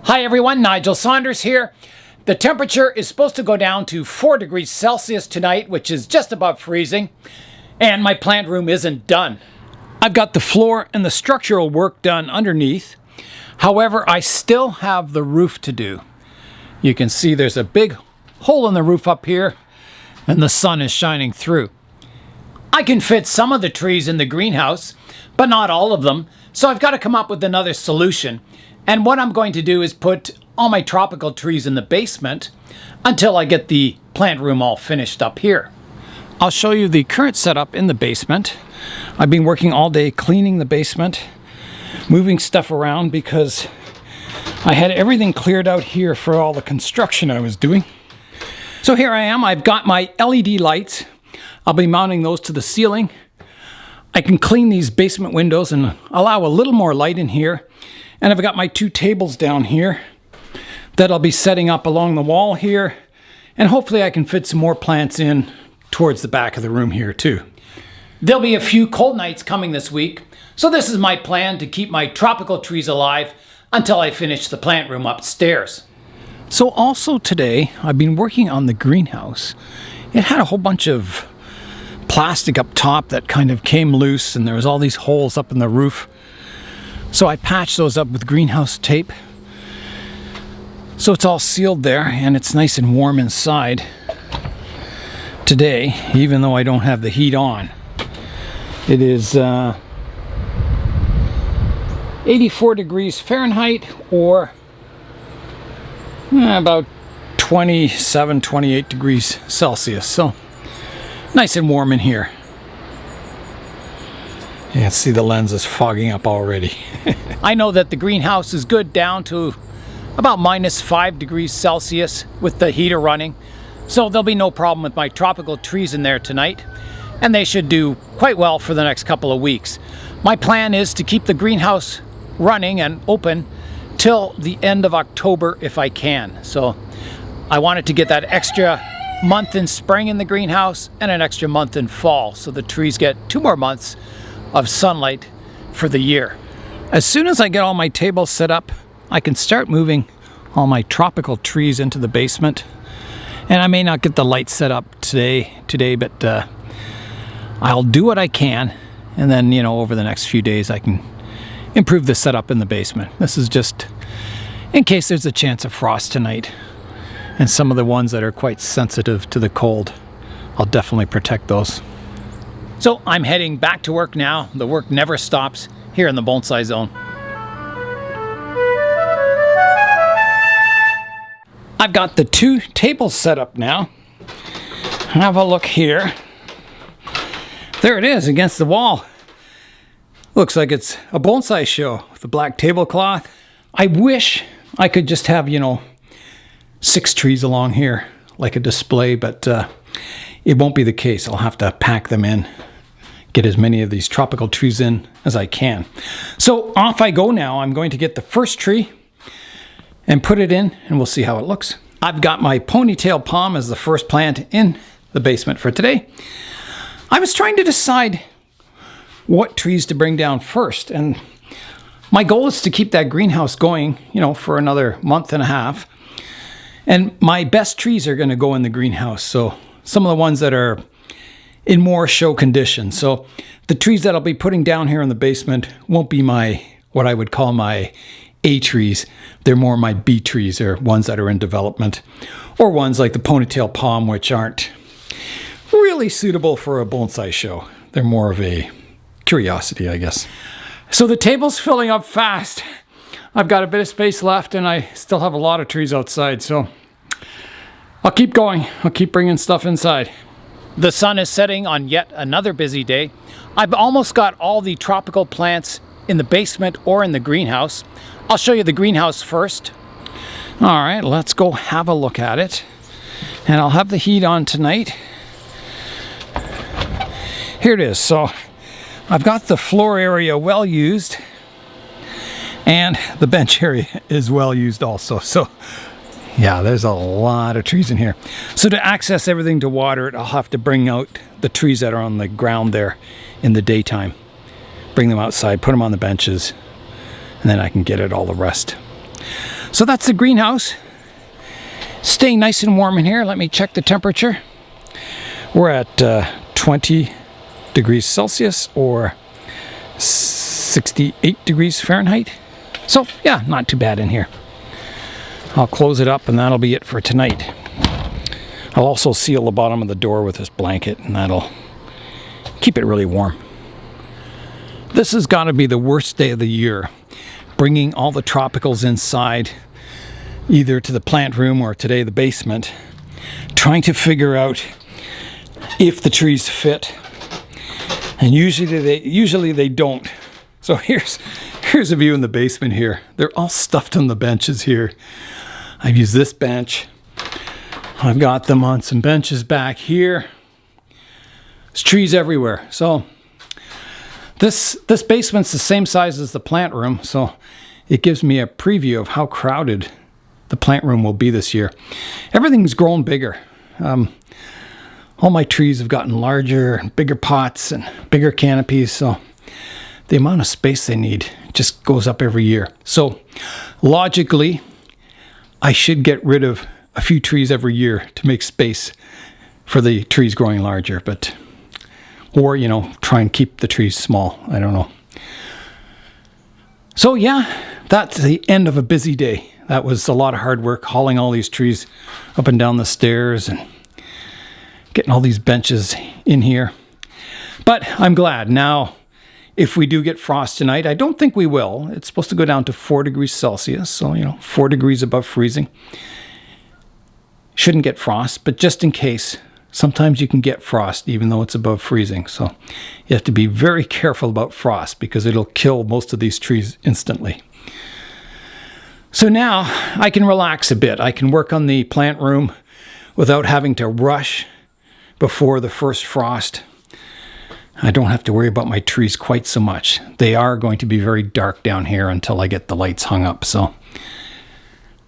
Hi everyone, Nigel Saunders here. The temperature is supposed to go down to 4 degrees Celsius tonight, which is just above freezing, and my plant room isn't done. I've got the floor and the structural work done underneath. However, I still have the roof to do. You can see there's a big hole in the roof up here, and the sun is shining through. I can fit some of the trees in the greenhouse, but not all of them, so I've got to come up with another solution. And what I'm going to do is put all my tropical trees in the basement until I get the plant room all finished up here. I'll show you the current setup in the basement. I've been working all day cleaning the basement, moving stuff around because I had everything cleared out here for all the construction I was doing. So here I am. I've got my LED lights. I'll be mounting those to the ceiling. I can clean these basement windows and allow a little more light in here. And I've got my 2 tables down here that I'll be setting up along the wall here. And hopefully I can fit some more plants in towards the back of the room here too. There'll be a few cold nights coming this week. So this is my plan to keep my tropical trees alive until I finish the plant room upstairs. So also today, I've been working on the greenhouse. It had a whole bunch of plastic up top that kind of came loose, and there was all these holes up in the roof. So I patched those up with greenhouse tape. So it's all sealed there, and it's nice and warm inside today, even though I don't have the heat on. It is 84 degrees Fahrenheit, or about 27, 28 degrees Celsius. So nice and warm in here. You can see the lens is fogging up already. I know that the greenhouse is good down to about -5 degrees Celsius with the heater running. So there'll be no problem with my tropical trees in there tonight. And they should do quite well for the next couple of weeks. My plan is to keep the greenhouse running and open till the end of October if I can. So I wanted to get that extra month in spring in the greenhouse and an extra month in fall. So the trees get 2 more months of sunlight for the year. As soon as I get all my tables set up, I can start moving all my tropical trees into the basement. And I may not get the lights set up today, but I'll do what I can. And then, over the next few days, I can improve the setup in the basement. This is just in case there's a chance of frost tonight. And some of the ones that are quite sensitive to the cold, I'll definitely protect those. So I'm heading back to work now. The work never stops here in the Bonsai zone. I've got the 2 tables set up now. Have a look here. There it is against the wall. Looks like it's a bonsai show with a black tablecloth. I wish I could just have, 6 trees along here like a display, but it won't be the case. I'll have to pack them in, get as many of these tropical trees in as I can. So off I go now. I'm going to get the first tree and put it in, and we'll see how it looks. I've got my ponytail palm as the first plant in the basement for today. I was trying to decide what trees to bring down first, and my goal is to keep that greenhouse going, for another month and a half. And my best trees are going to go in the greenhouse, so some of the ones that are in more show condition. So the trees that I'll be putting down here in the basement won't be what I would call my A trees. They're more my B trees, or ones that are in development, or ones like the ponytail palm, which aren't really suitable for a bonsai show. They're more of a curiosity, I guess. So the table's filling up fast. I've got a bit of space left, and I still have a lot of trees outside, so I'll keep going. I'll keep bringing stuff inside. The sun is setting on yet another busy day. I've almost got all the tropical plants in the basement or in the greenhouse. I'll show you the greenhouse first. All right, let's go have a look at it. And I'll have the heat on tonight. Here it is. So I've got the floor area well used, and the bench area is well used also. So yeah, there's a lot of trees in here. So to access everything to water it, I'll have to bring out the trees that are on the ground there in the daytime. Bring them outside, put them on the benches, and then I can get at all the rest. So that's the greenhouse. Staying nice and warm in here. Let me check the temperature. We're at 20 degrees Celsius or 68 degrees Fahrenheit. So yeah, not too bad in here. I'll close it up and that'll be it for tonight. I'll also seal the bottom of the door with this blanket and that'll keep it really warm. This has got to be the worst day of the year. Bringing all the tropicals inside, either to the plant room or today the basement. Trying to figure out if the trees fit. And usually they don't. So here's a view in the basement here. They're all stuffed on the benches here. I've used this bench. I've got them on some benches back here. There's trees everywhere. So this basement's the same size as the plant room, so it gives me a preview of how crowded the plant room will be this year. Everything's grown bigger. All my trees have gotten larger and bigger pots and bigger canopies, so the amount of space they need just goes up every year. So logically, I should get rid of a few trees every year to make space for the trees growing larger, or, you know, try and keep the trees small. I don't know. So yeah, that's the end of a busy day. That was a lot of hard work, hauling all these trees up and down the stairs and getting all these benches in here. But I'm glad. Now, if we do get frost tonight, I don't think we will. It's supposed to go down to 4 degrees Celsius, so, you know, 4 degrees above freezing. Shouldn't get frost, but just in case, sometimes you can get frost even though it's above freezing. So you have to be very careful about frost because it'll kill most of these trees instantly. So now I can relax a bit. I can work on the plant room without having to rush before the first frost. I don't have to worry about my trees quite so much. They are going to be very dark down here until I get the lights hung up.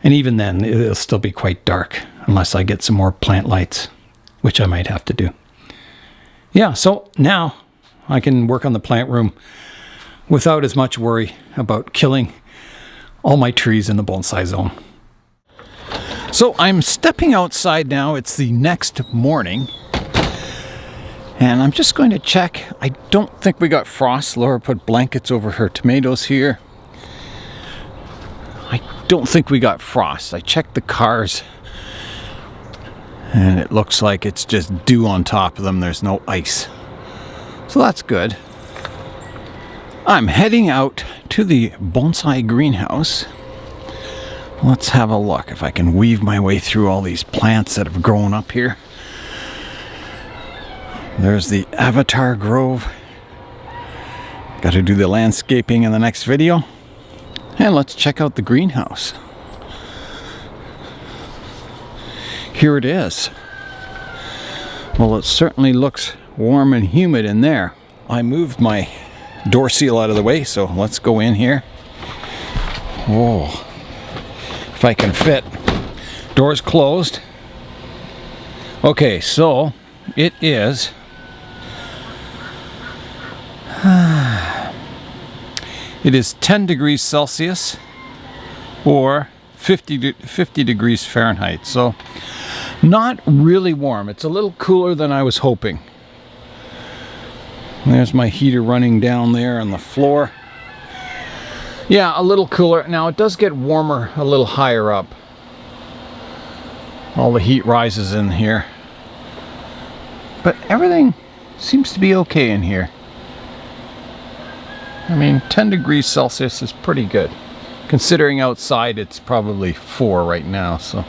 And even then, it'll still be quite dark unless I get some more plant lights, which I might have to do. Yeah, so now I can work on the plant room without as much worry about killing all my trees in the bonsai zone. So I'm stepping outside now. It's the next morning. And I'm just going to check. I don't think we got frost. Laura put blankets over her tomatoes here. I don't think we got frost. I checked the cars and it looks like it's just dew on top of them. There's no ice. So that's good. I'm heading out to the bonsai greenhouse. Let's have a look if I can weave my way through all these plants that have grown up here. There's the Avatar Grove. Got to do the landscaping in the next video. And let's check out the greenhouse. Here it is. Well, it certainly looks warm and humid in there. I moved my door seal out of the way, so let's go in here. Whoa. If I can fit. Door's closed. Okay, so it is it is 10 degrees Celsius or 50 degrees Fahrenheit. So not really warm. It's a little cooler than I was hoping. There's my heater running down there on the floor. Yeah, a little cooler. Now it does get warmer a little higher up. All the heat rises in here. But everything seems to be okay in here. I mean, 10 degrees Celsius is pretty good. Considering outside it's probably 4 right now, so.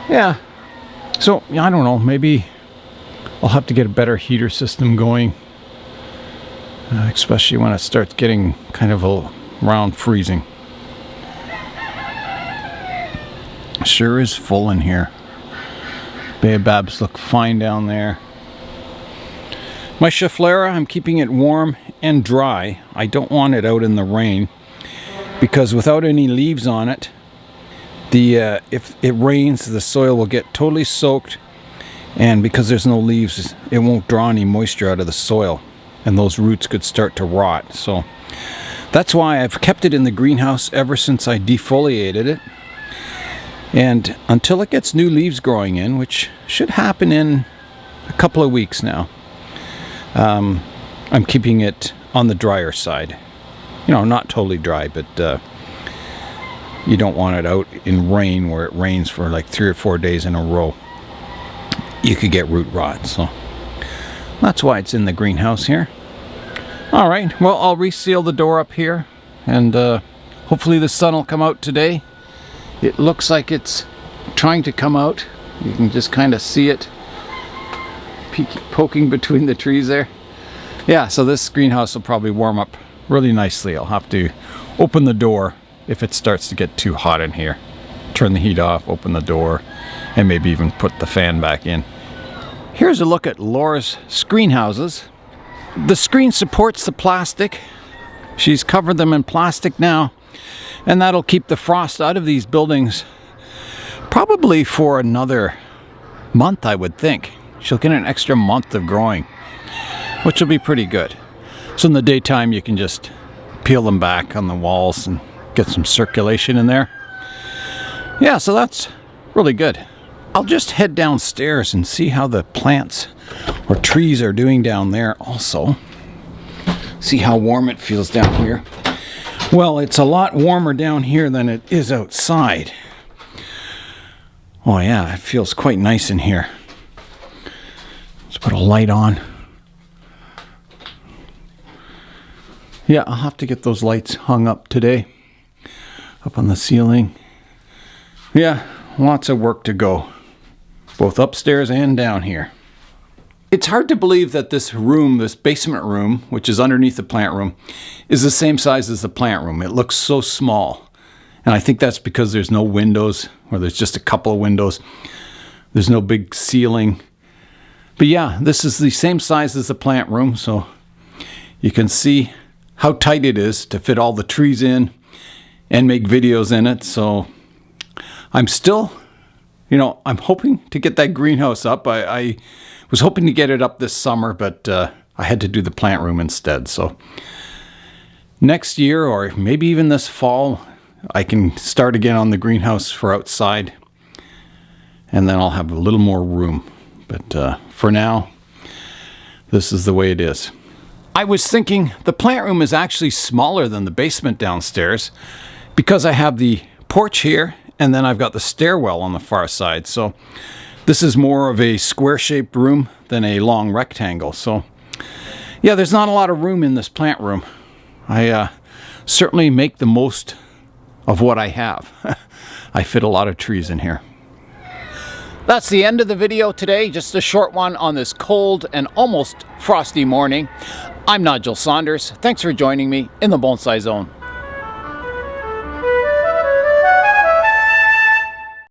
Yeah. So, I don't know, maybe I'll have to get a better heater system going. Especially when it starts getting kind of around freezing. Sure is full in here. Baobabs look fine down there. My Schefflera, I'm keeping it warm and dry. I don't want it out in the rain because without any leaves on it, if it rains, the soil will get totally soaked, and because there's no leaves, it won't draw any moisture out of the soil, and those roots could start to rot. So That's why I've kept it in the greenhouse ever since I defoliated it. And until it gets new leaves growing in, which should happen in a couple of weeks now, I'm keeping it on the drier side. You know, not totally dry, but you don't want it out in rain where it rains for like 3 or 4 days in a row. You could get root rot, so that's why it's in the greenhouse here. All right, well, I'll reseal the door up here, and hopefully the sun will come out today. It looks like it's trying to come out. You can just kind of see it poking between the trees there. Yeah, so this greenhouse will probably warm up really nicely. I'll have to open the door if it starts to get too hot in here. Turn the heat off, open the door, and maybe even put the fan back in. Here's a look at Laura's screen houses. The screen supports the plastic. She's covered them in plastic now, and that'll keep the frost out of these buildings probably for another month, I would think. She'll get an extra month of growing, which will be pretty good. So in the daytime you can just peel them back on the walls and get some circulation in there. Yeah, so that's really good. I'll just head downstairs and see how the plants or trees are doing down there also. See how warm it feels down here. Well, it's a lot warmer down here than it is outside. Oh yeah, it feels quite nice in here. Let's put a light on. Yeah, I'll have to get those lights hung up today. Up on the ceiling. Yeah, lots of work to go. Both upstairs and down here. It's hard to believe that this room, this basement room, which is underneath the plant room, is the same size as the plant room. It looks so small. And I think that's because there's no windows, or there's just a couple of windows. There's no big ceiling. But yeah, this is the same size as the plant room, so you can see how tight it is to fit all the trees in and make videos in it. So I'm still, you know, I'm hoping to get that greenhouse up. I was hoping to get it up this summer, but I had to do the plant room instead. So next year, or maybe even this fall, I can start again on the greenhouse for outside, and then I'll have a little more room. But for now, this is the way it is. I was thinking the plant room is actually smaller than the basement downstairs because I have the porch here, and then I've got the stairwell on the far side. So this is more of a square-shaped room than a long rectangle. So yeah, there's not a lot of room in this plant room. I certainly make the most of what I have. I fit a lot of trees in here. That's the end of the video today. Just a short one on this cold and almost frosty morning. I'm Nigel Saunders. Thanks for joining me in the Bonsai Zone.